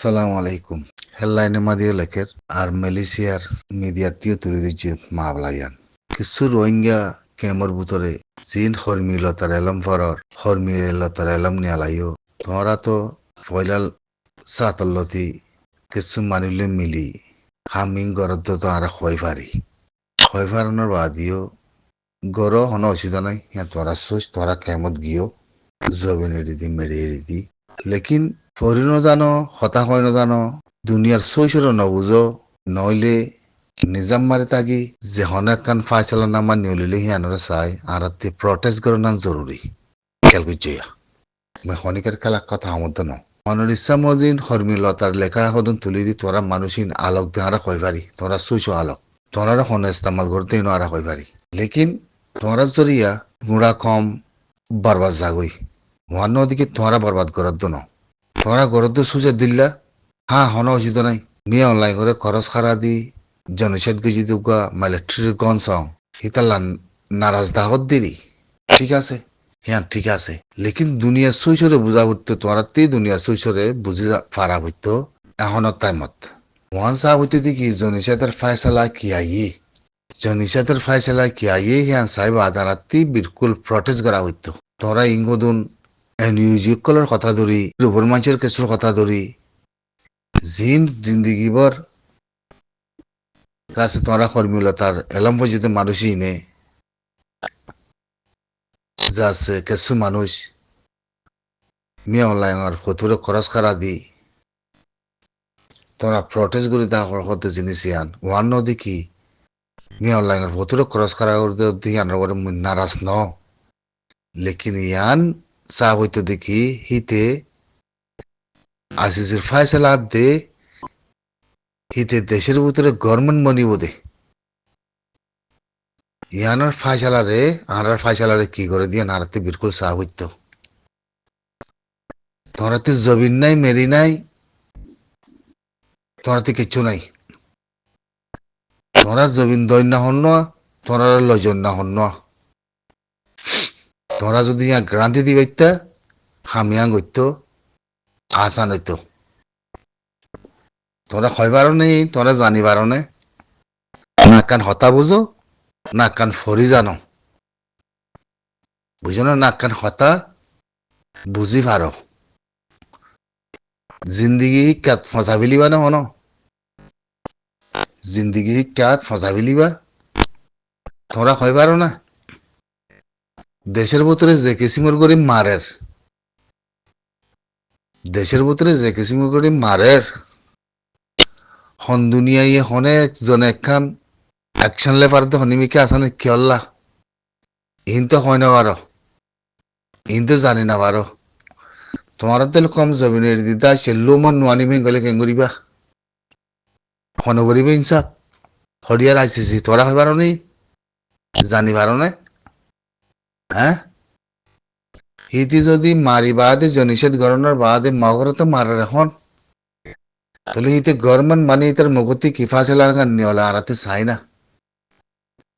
আসসালামু আলাইকুম হেডলাইনে মাদিও লেখের আর মালয়েশিয়ার মিডিয়াতিও তুলে দিচ্ছে মামলায়ান কিছু রোহিঙ্গা কেমর ভিতরে চীন হর্মিলতার এলম ফরর হর্মিলতার এলম নিয়ালাইও তোমরা তো পয়লাল সাতল্লতি কিছু মানিলে মিলি হামিং গরদ তো আর হয় ফারানোর বাদিও গর হন অসুবিধা নাই হ্যাঁ তোরা সোচ তোরা কেমত গিয়েও জবিন এড়িদি মেরে এড়িদি লেকিন ফরিনো জানো হতা হয় না জানো দুনিয়ার সৈসর নবুঝো নইলে নিজাম মারি তাগি যে হনেক কান ফাইসালা নামা নিউলিলে হিয়ানরা চাই আর প্রটেস্ট করা না জরুরি খেয়াল করছে হনিকের খেলা কথা আমদ ন মনের ইচ্ছা মজিন হর্মিলতার লেখা হদন তুলি দি তোরা মানুষিন আলোক দেহারা কই পারি তোরা সৈস আলোক তোরা হন ইস্তেমাল করতে আর কই পারি লেকিন তোরা জরিয়া গুড়া কম বরবাদ জাগই মহান নদীকে তোরা বরবাদ করার দো ন তোরা গরদ সুজে দিল্লা হ্যাঁ হন অসুবিধা নাই মিয়া অনলাইন করে খরচ খারা দি জনসেদ গুজি দুগা মাইলেট্রির গন সং হিতাল্লা নারাজ দাহত দিলি ঠিক আছে হ্যাঁ ঠিক আছে লেকিন দুনিয়া সৈসরে বুঝা হইতো তোরা তে দুনিয়া সৈসরে বুঝি ফারা হইতো এখনত টাইমত মহান সাহ হইতে দেখি জনিসাতের ফায়সালা কি আইয়ে জনিসাতের ফায়সালা কি আইয়ে হ্যাঁ সাহেব আদারাতি বিলকুল প্রটেস্ট করা হইতো তোরা ইঙ্গদুন এনইউজিকলের কথা ধরি রুবর মানুষের কেসুর কথা ধরি জিন জিন্দিগিবর কাছে তোরা কর্মীলতার এলম পর্যন্ত মানুষই নে যা আছে কিছু মানুষ মিয়া অনলাইনের ফতুরে খরচ খারা দি তোরা প্রটেস্ট করি তা করতে জিনিস ইয়ান ওয়ান ন দেখি মিয়া অনলাইনের ফতুরে খরচ খারা করতে দেখি আনার পরে নারাজ ন লেকিন ইয়ান চা হইতো দেখি হিতে আসিসের ফায়সালা দে হিতে দেশের ভিতরে গভর্নমেন্ট মনিব দে ইয়ানোর ফায়সালারে আর ফায়সালারে কি করে দিয়ে নারাতে বিলকুল চা হইতো তোরাতে জবিন নাই মেরি নাই তোরাতে কিচ্ছু নাই তোরা জবিন দৈন্য হন না তোরা লজন না হন না তোরা যদি ইয়া গ্রান্তি দিবাইতা হামিয়াং হইতো আসান হইতো তোরা হইবার নেই তোরা জানিবার নে না কান হতা বুঝো না কান ফরি জানো বুঝো না কান হতা বুঝি পারো জিন্দিগি কাত ফসা ফেলিবা না হন জিন্দিগি কাত ফসা ফেলিবা তোরা হইবার না দেশের ভিতরে যে কিসিমর করে মারের দেশের ভিতরে যে কিসিমর করে মারের হন দুনিয়ায় হনেক জন একখান অ্যাকশন লেবার তো হনিমিকে আসানে কিয়ল্লা ইন তো হয় না পারো ইন তো জানি না পারো তোমার তো কম জমিনের দিদা সেল্লো মন নোয়ানি মেয়ে গলে কেঙ্গুরিবা হন করিবে ইনসাফ হরিয়ার আইসিসি তোরা হয় পারো নি জানি পারো না হ্যাঁ হিতি যদি মারি বাদে জনিষেধ গরণের বাদে মগরে তো মারার এখন তাহলে হিতে গভর্নমেন্ট মানে তার মগতি কিফা চালার নিয়লা আরাতে চাই না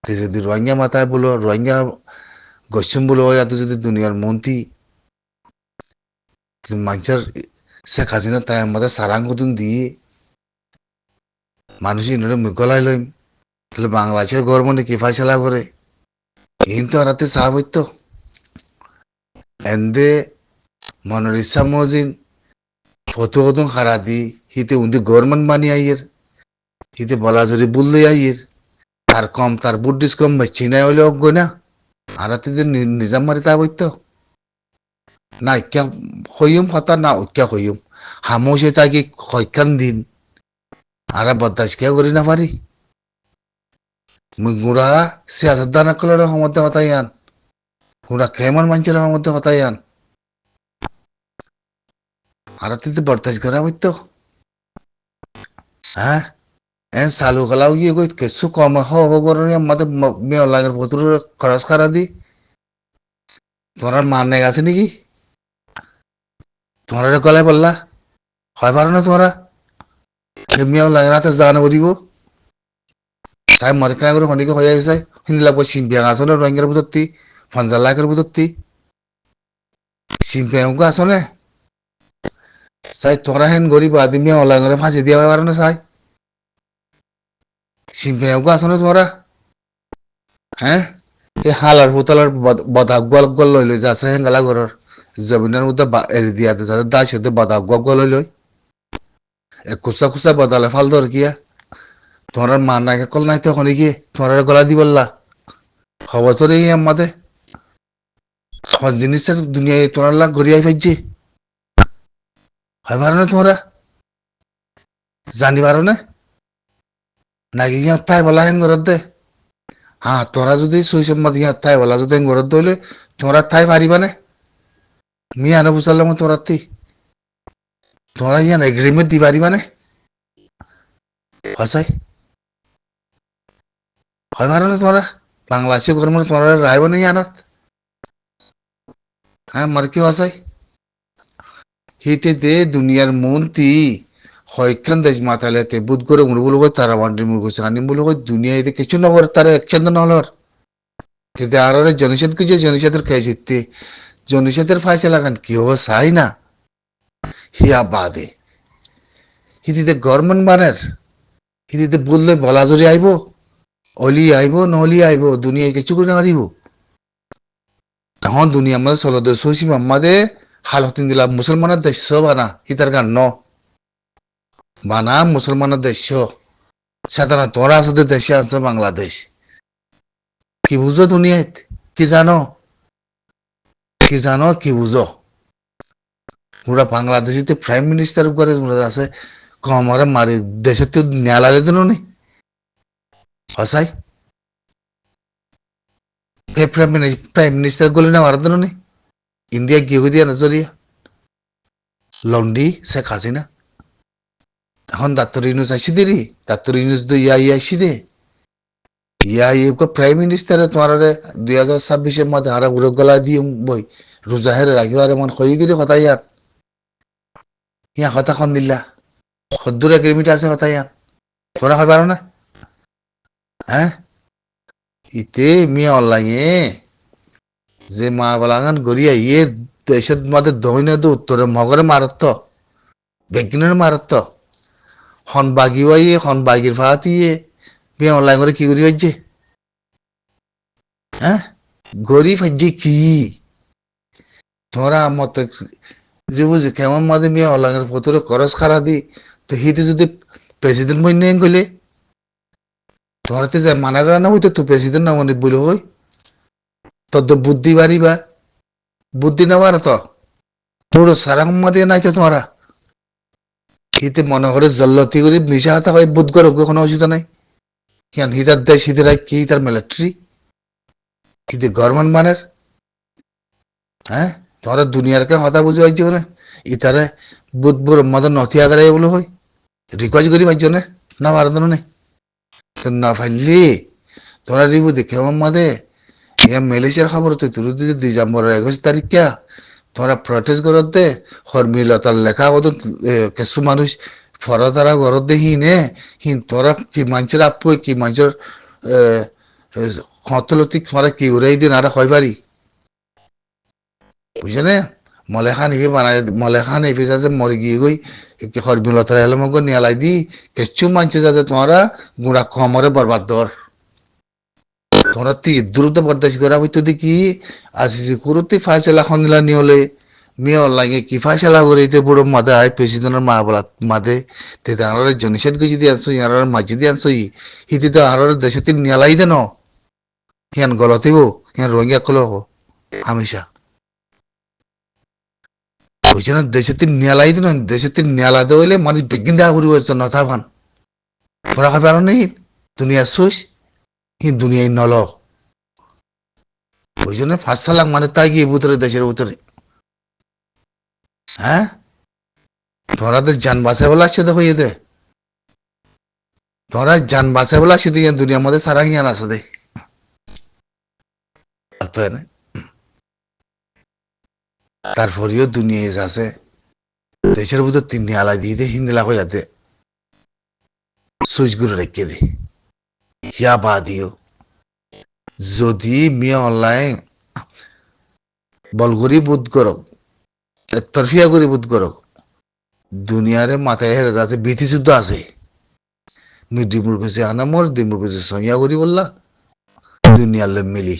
তে যদি রোহিঙ্গা মাথায় বলো রোহিঙ্গা গসম বলো এত যদি দুনিয়ার মন্ত্রী মানুষের শেখ হাসিনা তাই আমাদের সারাঙ্গতুন দিয়ে মানুষ ইনরে গলাই লইম তাহলে বাংলাদেশের গভর্নমেন্টে কি ফাইসলা করে কিন্তু আরাতে সাহাব হইতো এন্দে মনের ইচ্ছা মজিন ফটো হদন হারা দি হিতে উন্দি গভর্নমেন্ট মানি আইয়ের হিতে বলা যদি বললে আইয়ের তার কম তার বুদ্ধিস কম চিনাই হলে অজ্ঞ না আরাতে যে নিজাম মারি তা হইতো না ইক্যা হইম হতা না ঐক্যা হইম হামসে তাকে কয়খান দিন আর বদাস কে করি না পারি মুই গুড়া সিয়াসত দানা কলার মধ্যে হতাই আন গুড়া কেমন মানুষের মধ্যে হতাই আন আর তুই বরদাস করা হইতো হ্যাঁ এন চালু কলাও গিয়ে কই কিছু কম হব করনি আমাদের মেয়ে লাগের প্রচুর খরচ খারা দি তোমার মানে আছে নাকি তোমার গলায় বললা হয় পারো না তোমরা মেয়ে লাগে রাতে জানা করিব তাই মরে কেনা করে হনিকে হয়ে গেছে হিন্দি লাগবো সিম্পিয়াং আসলে রোহিঙ্গার বুঝতি 50 লাখের বুঝতি সিম্পিয়াংকে আসলে চাই তোরা হেন গরিব আদমি অনলাইন করে ফাঁসি দিয়া পারে না চাই সিম্পেও আছো না তোরা হ্যাঁ এই হালার পুতলার বদা গোল গোল লই লই যাচ্ছে হেঙ্গালা ঘরের জমিনের মধ্যে এরি দিয়াতে যাতে দাস হতে বদা গোল গোল লই কুচা কুচা বদালে ফাল ধর কিয়া তোমার মা নাইকে কল নাই তখন কি তোমার গলা দি বললা খবর তো নেই আমাদের সব জিনিসের দুনিয়ায় তোমার লাগ ঘুরিয়াই ফেলছি হয় পারো না তোমরা জানি পারো না নাকি ইয়ার তাই বলা হেন ঘরত দে হ্যাঁ তোরা যদি শৈশব মত ইয়ার তাই বলা যদি ঘরত দইলে তোমরা তাই পারিবা না মিয়া না বুঝালাম তোরা তোমরা ইয়ান এগ্রিমেন্ট দি পারিবা না হসাই হয় পারো না তোমরা বাংলাদেশে গরমের তোমরা রাইব না ইয়ানত হ্যাঁ মার কি হসাই হিতে দে দুনিয়ার মন্ত্রী হয়খান দেশ মাথালেতে বুধ করে মুরগুলো তারা ওয়ান্ডি মুরগুছে আনি বলে দুনিয়াতে কিছু নগর তারা একচন্দ নহলর কিন্তু আর জনসাদ কিছু জনসাদের খেয়ে সত্যি জনসাদের ফাইসলা খান কি হবো চাই না হিয়া বাদে হিদিতে গভর্নমেন্ট বানের হিদিতে বললে বলা জরি আইব অলি আইব নহলি আইব দুনিয়ায় কিছু করে হারিব তখন দুনিয়া আমাদের ষোলো দেশ হয়েছি আমাদের হালতিন দিলা মুসলমানের দেশ বানা হিতার গান ন বানা মুসলমানের দেশ সাধারণ তোরা আসতে দেশে আনছো বাংলাদেশ কি বুঝো দুনিয়াত কি জানো কি জানো কি বুঝো পুরা বাংলাদেশে প্রাইম মিনিস্টার করে আছে কমরে মারি দেশে তো নেলালে দিন নি হসাই প্রাইম মিনিস্টার গলি না মারা দিন নি ইন্ডিয়া গিয়ে দিয়া নজরিয়া লন্ডি শেখ হাসিনা এখন ডাক্তার ইউনুস আইসি দেরি ডাক্তার ইউনুস তো ইয়া আইসি দে ইয়া প্রাইম মিনিস্টার তোমার 2026 মধ্যে হারা উড়ে গলা দিয়ে বই রোজাহের রাখিবার মন হয়ে দিলে কথা ইয়ার ইয়া কথা খন দিলা সদ্দুর এগ্রিমেন্ট আছে কথা ইয়ার তোরা হয় পারো না হ্যাঁ ইতে মিয়া অনলাইনে যে মা বলাগান গড়িয়া ইয়ের দেশের মধ্যে দমিনে তো উত্তরে মগরে মারত বেগিনের মারত হন বাগি বাই হন বাগির ফাতিয়ে মিয়া অনলাইন করে কি করি পাইছে হ্যাঁ গরিব হচ্ছে কি তোরা মত যে বুঝি কেমন মাঝে মিয়া অনলাইনের ভেতরে খরচ খারা দি তো হিতে যদি প্রেসিডেন্ট বই নেই গেলে তোরাতে যে মানা করা না হইতো তো প্রেসিডেন্ট না মনে বলে হই তোর তো বুদ্ধি বাড়িবা বুদ্ধি না বাড়া তো পুরো সারা মাদে নাই তো তোমরা হিতে মনে করে জল্লতি করে মিশা হাতা হয় বুধ করে কোনো অসুবিধা নাই কেন হিতার দেশ হিতেরা কি তার মিলিটারি হিতে গভর্নমেন্ট মানের হ্যাঁ তোরা দুনিয়ার কে কথা বুঝে পাইছো না ইতারে বুধ মদন নথি আগারে বলে হয় রিকোয়েস্ট করি পাইছো না ভারত নেই তো না ফাইলি তোরা রিবু দেখে মাদে ইয়া মালয়েশিয়ার খবর তো তুই যদি ডিসেম্বরের 21 তারিখ কে তোরা প্রটেস্ট করত দে হরমিলতার লেখা কত কিছু মানুষ ফরতারা ঘরত দেখি নে হিন তোরা কি মানুষের আপু কি মানুষের হতলতিক তোরা কি উড়াই দিন আর হয় পারি বুঝছে না মলেখা নিবি বানাই মলেখা নিবি যাতে মরে গিয়ে গই হরমিলতার এলো মগ নিয়ালাই দি কিছু মানুষ যাতে তোমরা গুড়া কমরে বরবাদ দর তোমরা তি দ্রুত বরদাস্ত করা হইতো দেখি আসিছি কুরুতি ফাইসলা খনিলা নিহলে মিয়া লাগে কি ফাইসলা করিতে বুড়ো মাদে আয় প্রেসিডেন্টের মা বলা মাদে তে তার জনসেদ গুজি দিয়ে আনছো ইয়ার মাঝি দিয়ে আনছো হিতি তো আর দেশে তিন নিয়ালাই দেন হিয়ান গলতিব হিয়ান রোহিঙ্গা কলো হামেশা বুঝছো না দেশে তিন নিয়ালাই দেন দেশে তিন নিয়ালা দে হইলে মানুষ বেগিন দেখা করিব নথা ভান তোরা খাবে আর নেই দুনিয়া শুস হি দুনিয়ায় নল ওই জন্য 5 লাখ মানে তাই গিয়ে ভিতরে দেশের ভিতরে হ্যাঁ তোরা তো যান বাঁচাই বলা আসছে দেখো ইয়েতে তোরা যান বাঁচাই বলা আসছে তুই দুনিয়ার মধ্যে সারা জ্ঞান আছে দে তারপরেও দুনিয়া আছে দেশের ভিতর 3 আলাই দিয়ে হিন্দি লাখ যাতে সুইচ গুলো রেখে দে হিয়া বা দিও যদি মিয়া অনলাইন বলগরি বোধ করো একতরফিয়া করে বোধ করো দুনিয়ারে মাথায় হেরে যাচ্ছে বিথি যুদ্ধ আছে মি ডিমুর কাছে আনামর ডিমুর কাছে সইয়া করি বললা দুনিয়ালে মিলি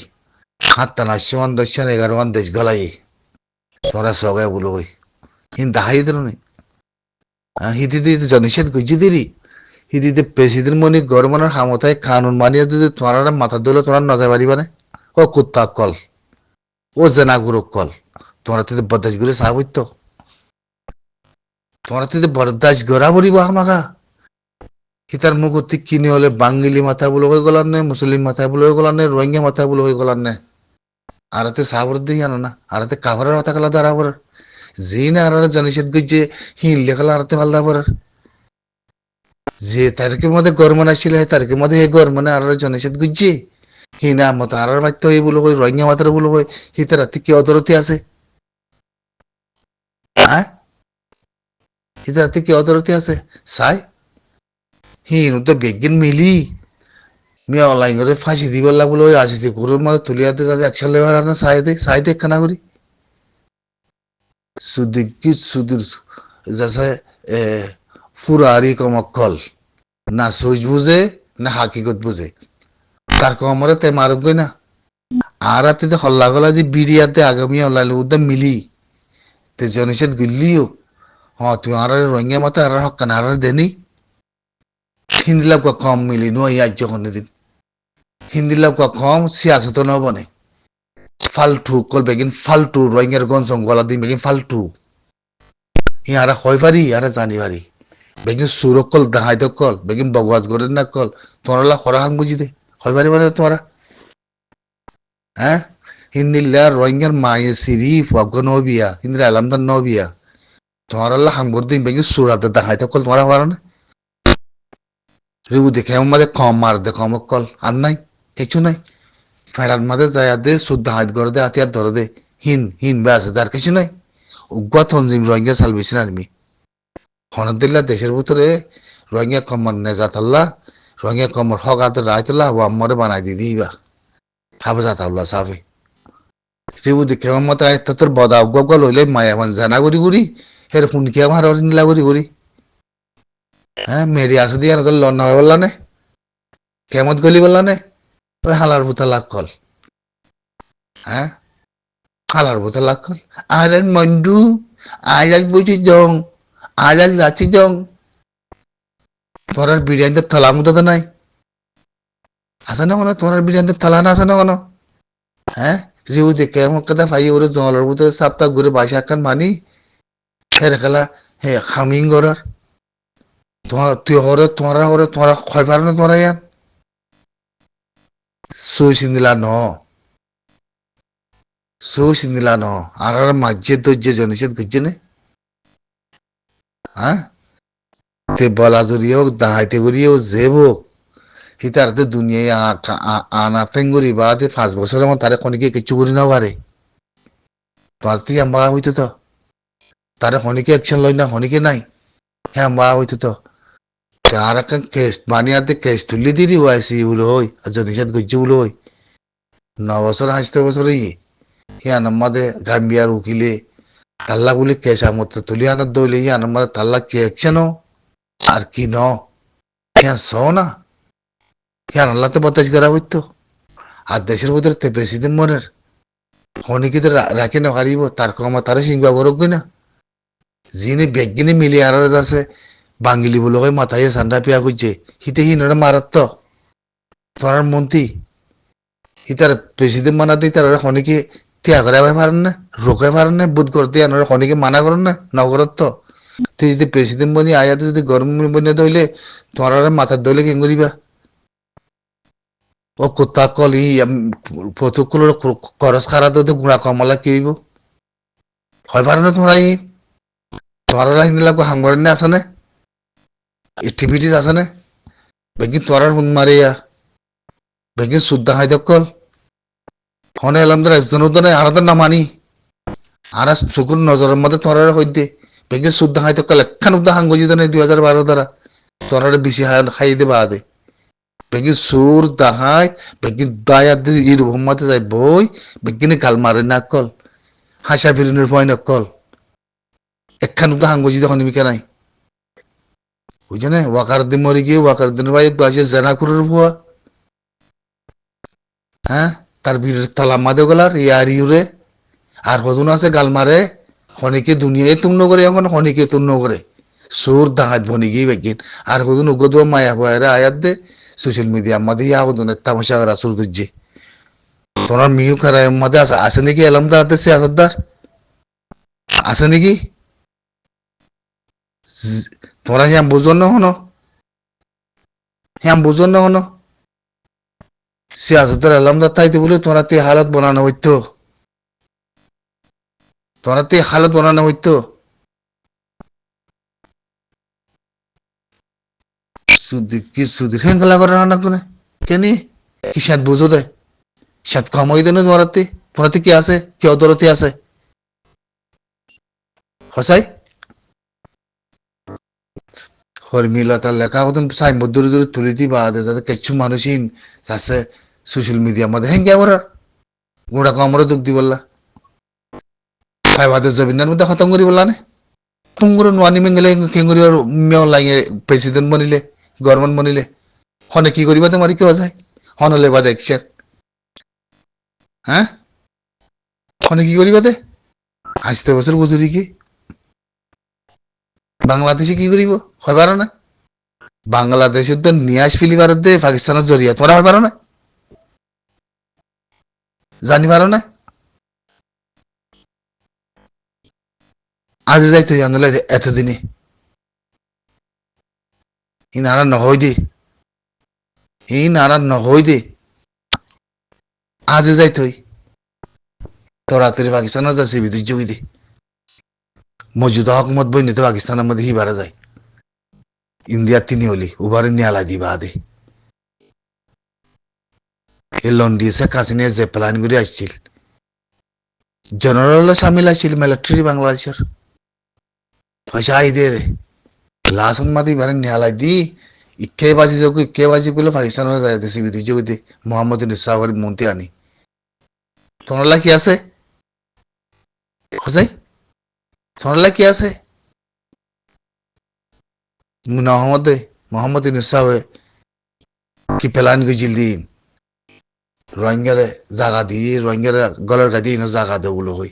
7টা না 11 দেশ গলাই তোরা সগাই বলো ওই হিন দাহাই দিল নে হিদিতে জনিষেধ গুজি দিরি হিদিতে প্রেসিডেন্ট মনি গরমানোর হামতায় কানুন মানিয়ে যদি তোরা মাথা দিলে তোরা নজর পারিবা না ও কুত্তা কল ও জেনাগুরু কল তোরা তো বদাস গুলো সাবইত তোরা তো বরদাস গড়া পড়িব আমাকা হিতার মুখতি কিনে হলে বাঙালি মাথা বলে হয়ে গলার নে মুসলিম মাথা বলে হয়ে গলার নে রোহিঙ্গা মাথা বলে হয়ে গলার নে আরাতে সাবর দিয়ে জানো না আরাতে কাভারের মাথা খেলা দাঁড়া পড়ার যে না আর জনিষেধ গুজে হিন লেখালা আরাতে ফালদা পড়ার যে তারিখের মধ্যে গরমান আসছিল তারিখের মধ্যে হে গরমানে আর জনিষেধ গুজে হিনা মতো আর মাত্র এই বলো কই রোহিঙ্গা মাথার বলো কই হিতে রাতে কি অদরতি আছে হ্যাঁ হিতে রাতে কি অদরতি আছে চাই হিন তো বেগিন মিলি মিয়া অনলাইন করে ফাঁসি দিব লাগলো ওই আসিছে গরুর মধ্যে তুলিয়াতে যাতে একশো লেবার আনা সাইতে খানা করি সুদি কি সুদূর যাচ্ছে ফুরারি কমকল না সুইচ বুঝে না হাকিকত বুঝে তার কমরে তে মারুক গই না আর রাতে হল্লা গলা যে বিরিয়াতে আগামী অনলাইন উদ্যা মিলি তে জনিষেধ গুলিও হ্যাঁ তুই আর রোহিঙ্গা মাথা আর হকান আর দেনি হিন্দি লাভ কম মিলি নো আজ যখন দিন হিন্দি লাভ কম সিয়াসত নবনে ফালতু কল বেগিন ফালতু রোহিঙ্গার গঞ্জং গলা দিন বেগিন ফালতু হি আর হয় পারি আর জানি পারি বেগিন সুরক কল দাহাইত কল বেগিন বগবাজ করে না কল তোমরা খরা হাং বুঝি দে হয় পারি মানে তোমরা হ্যাঁ হিন্দিল্লা রোহিঙ্গার মায়ে সিরিফ অজ্ঞ নবিয়া হিন্দির আলামদার নবিয়া তোমরা হাঙ্গর দিন বেগিন সুরাতে দাহাইত কল তোমরা পারো না রিবু দেখে আমাদের কম মার দে কম কল আর নাই কিছু নাই ফেরার মাঝে যায় দে শুদ্ধ হাত করে দে হাতিয়ার ধরে দে হিন হিন বে আছে তার কিছু নাই উগ্র তঞ্জিম রোহিঙ্গা সালভেশন আর্মি হনদিল্লা দেশের ভিতরে রোহিঙ্গা কমর নেজাত আল্লাহ রোহিঙ্গা কমর হক হাতে রায়তুল্লাহ ও আম্মরে বানাই দি দিবা সাবে জাত আল্লাহ সাবে রিবু দেখে মতো একটা তোর বদা উগ্র লইলে মায়া মান জানা করি করি হের ফুনকি আমার নীলা করি করি হ্যাঁ মেরি আছে দিয়ে তোর লন্না হয়ে বললা নে কেমত গলি বললা নে ওই হালার ভূতা লাগ কল হ্যাঁ হালার ভূতা লাগ কল আর মন্ডু আজ বুঝি জং আজ যাচ্ছি জং তোর বিরিয়ানিতে থালা মতো তো নাই আছে না কোনো তোমার বিরিয়ানিতে থালা না আছে না কোনো হ্যাঁ রিউ দেখে আমার কথা ভাই ওরে জলের ভিতরে সাপটা ঘুরে বাসা একখান মানি হেরে খেলা হে হামিং করার তোমার তুই হরে তোমারা ক্ষয় পারো না তোমরা ইয়ার সই সিন্দিলা ন সই সিন্দিলা ন আর মাঝে দর্জে জনিষেধ গুজছে নে হ্যাঁ তে বলা জড়িয়েও দাহাইতে করিয়েও যেব হিতার তো দুনিয়ায় আনাতেন করি বা 5 বছরের মতো তারে খনিকে কিছু করি না পারে তোর থেকে আম্বা হইতো তো তারে খনিকে অ্যাকশন লই না খনিকে নাই হ্যাঁ আম্বা হইতো তো আর একটা কেস বানিয়াতে কেস তুলি দিরি ওয়াইসি বলে হই আর জনিষেধ গুজছে বলে হই 9 বছর 8 বছর হিয়ান আমাদের গাম্বিয়ার উকিলে তাল্লা বলে কেস আমত তুলি আনার দইলে হিয়ান আমাদের তাল্লা কি অ্যাকশন আর কি ন হিয়ান স না হিয়ান আল্লাহতে বতাস করা হইতো আর দেশের ভিতরে তে প্রেসিডেন্ট মনের হনিকিতে রাখে না হারিব তার কমা তারা সিংবা করক না যিনি বেগিনি মিলিয়ার আছে বাঙালি বলে হয় মাথায় সান্ডা পিয়া করছে হিতে হিনরা মারাত্ম তোর মন্ত্রী হিতার প্রেসিডেন্ট মানা দিই তারা হনিকে ত্যাগ করে পারেন না রোকে পারেন না বুধ করতে আনারা হনিকে মানা করেন না নগরত্ব তুই যদি প্রেসিডেন্ট বনি আয়াতে যদি গরম বনিয়ে দইলে তোমার মাথার দইলে কেন করিবা ও কুত্তা কল ই প্রতকুলের খরচ খারা তো গুড়া কমলা কি হইব হয় পারে না তোমরা তোমরা হিন্দি লাগবে হাঙ্গরেন আছে না এক্টিভিটিস আছে না বেগি তোরার হুন মারিয়া বেগি শুদ্ধা হাই দকল হনে এলাম তোর একজন উদ্যানে আরাদের না মানি আর চকুর নজরের মধ্যে তোরার হইতে বেগি শুদ্ধা হাই দকল একখান উদ্যা হাঙ্গ জিতে নেই 2012 দ্বারা তোরারে বেশি খাই দেবা আদে বেগি সুর দাহাই বেগি দায়া ইর ভূমাতে যাই বই বেগিনে গাল মারে না কল হাসা ফিরিনের ভয় নকল একখান তো হাঙ্গজি যখন মিকা নাই বুঝছো না ওয়াকার দিন মরে গিয়ে ওয়াকার দিন ভাই বাজে জেনা করে ভুয়া হ্যাঁ তার বীরের তালা মাদে গলার ইয়ার ইউরে আর কজন আছে গাল মারে হনিকে দুনিয়ায় তুম করে এখন হনিকে তুম করে সুর দাঁত বনি গিয়ে বেগিন আর কজন উগদ মায়া বয়ারে আয়াত দে সোশ্যাল মিডিয়া মাদে ইয়া কদনের তামাশা করা সুর দুজ্জে তোরা মিউ খারায় মাদে আছে নাকি এলামদার হাতে সিয়াসতদার আছে নাকি তোরা হ্যাঁ বুঝন না হনো হ্যাঁ বুঝন না হনো সিয়াসতের এলামদার তাইতে বলে তোরা তে হালত বানানো হইতো তোরা তে হালত বানানো হইতো কি সুদির হেঙ্গলা করে না কোনে কেনি কি সাত বুঝো দেয় সাত কমাই দেন তোরাতে কি আছে কি অদরতে আছে হসাই হরমিলতার লেখা কতন সাইনবোর্ড দূরে দূরে তুলে দিবা যাতে কিছু মানুষই আছে সোশ্যাল মিডিয়ার মধ্যে হেঙ্গে আমার গোড়া কমরে দুঃখ দি বললা সাইবাদের জবিনার মধ্যে খতম করি বললা নে তুমগুলো নোয়ানি মেঙ্গেলে কেঙ্গুরি মেয় লাগে প্রেসিডেন্ট বনিলে গভর্নমেন্ট বনিলে হনে কি করিবা তোমার কি যায় হনলে বাদে একশার হ্যাঁ হনে কি করিবা দে আসতে বছর বুঝুরি কি বাংলাদেশে কি করিব হয় পারো না বাংলাদেশের তো নিয়াজ ফিলিবার দে পাকিস্তানের জরিয়া তোমরা হয় পারো না জানি পারো না আজ যাইতে জানলে এতদিনে ই নারা নহই দে ই নারা নহই দে আজ যাইতে তোরা তোর পাকিস্তানের যাচ্ছে বিদ্যুৎ যোগী দে মজুদা হকমত বই নিতে পাকিস্তানের মধ্যে হি বাড়া যায় ইন্ডিয়ার তিনি হলি উবারে নিয়ালা দিবা দে এই লন্ডি শেখ হাসিনা যে প্ল্যান করে আসছিল জেনারেল সামিল আসছিল মিলিটারি বাংলাদেশের পয়সা আই দে রে লাসন মাতি বারে নিয়ালা দি ইকে বাজি করলে পাকিস্তানের যায় দেশে বিদ্যুৎ যোগী দে মোহাম্মদ ইউনুস মন্ত্রী আনি তোমরা কি আছে হসাই তোমরা কি আছে মোহাম্মদ ইউনুস কি প্ল্যান করেছিল দিন রোহিঙ্গারে জাগা দিয়ে রোহিঙ্গারে গলার গাদি জাগা দেয় ওগুলো হই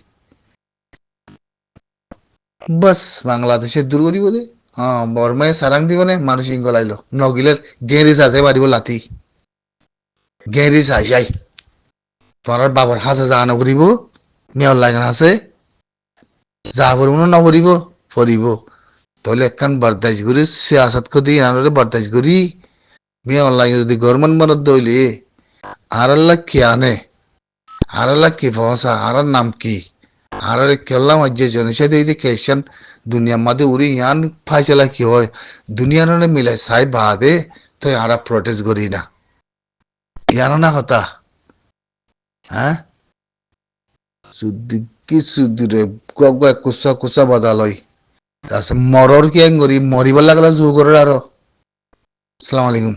বাস বাংলাদেশের দূর করিব দে হ্যাঁ বর্মায় সারাং দিব নে মানুষ গলাইলো নগিলের গেঁরিস আছে মারিব লাথি গেঁরিস আইসাই তোমার বাবার হাসে যা নকরিব মেয়র লাগান আছে যা পড়ব না নপরিব পড়িব তাহলে একখান বার্তাইশ করি সিয়াসত করি আনারে বার্তাইশ করি মেয়র লাগে যদি গভর্নমেন্ট মনত দইলে আর আল্লাহ কি আনে আর আল্লাহ কি পৌঁছা আর নাম কি আর কেলাম আজ জনসাদ কেশন দুনিয়ার মাঝে উড়ি ইয়ান ফাইসলা কি হয় দুনিয়ার মিলাই সাই বাদে তো আর প্রটেস্ট করি না ইয়ানো না কথা হ্যাঁ কি সুদূরে কুসা কুসা বদালয় আছে মরর কি করি মরিবার লাগলা জু করে আরো আসসালামু আলাইকুম